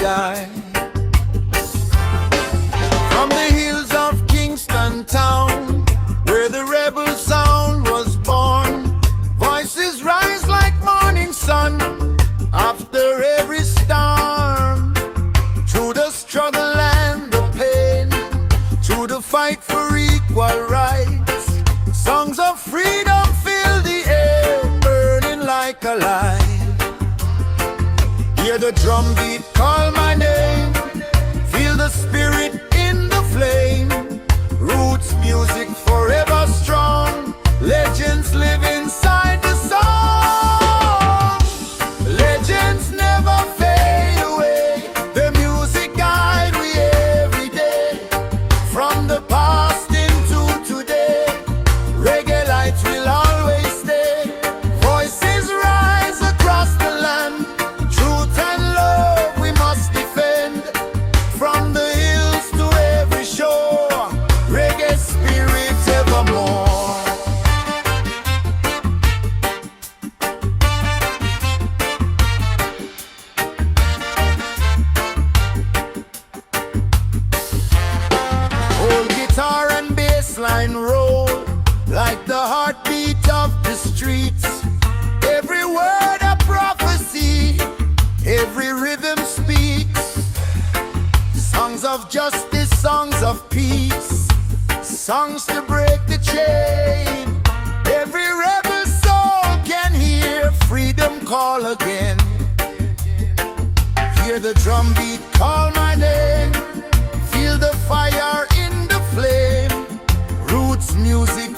die. From the hills of Kingston town, where the rebel sound was born, voices rise like morning sun after every storm. Through the struggle and the pain, through the fight for equal rights, songs of freedom fill the air, burning like a light. Hear the drum beat call my name, feel the spirit in the flame. Roots music forever strong, legends live inside the song. Legends never fade away, the music guide we every day. From the past into today, reggae lights will always stay. Voices rise across the land, truth and love we must defend. From the hills to every shore, reggae spirit evermore. Old guitar and bassline roll like the heartbeat of the streets. Every word a prophecy, every rhythm speaks. Songs of justice, songs of peace, songs to break the chain. Every rebel soul can hear freedom call again. Hear the drum beat call my name, feel the fire in the flame. Roots music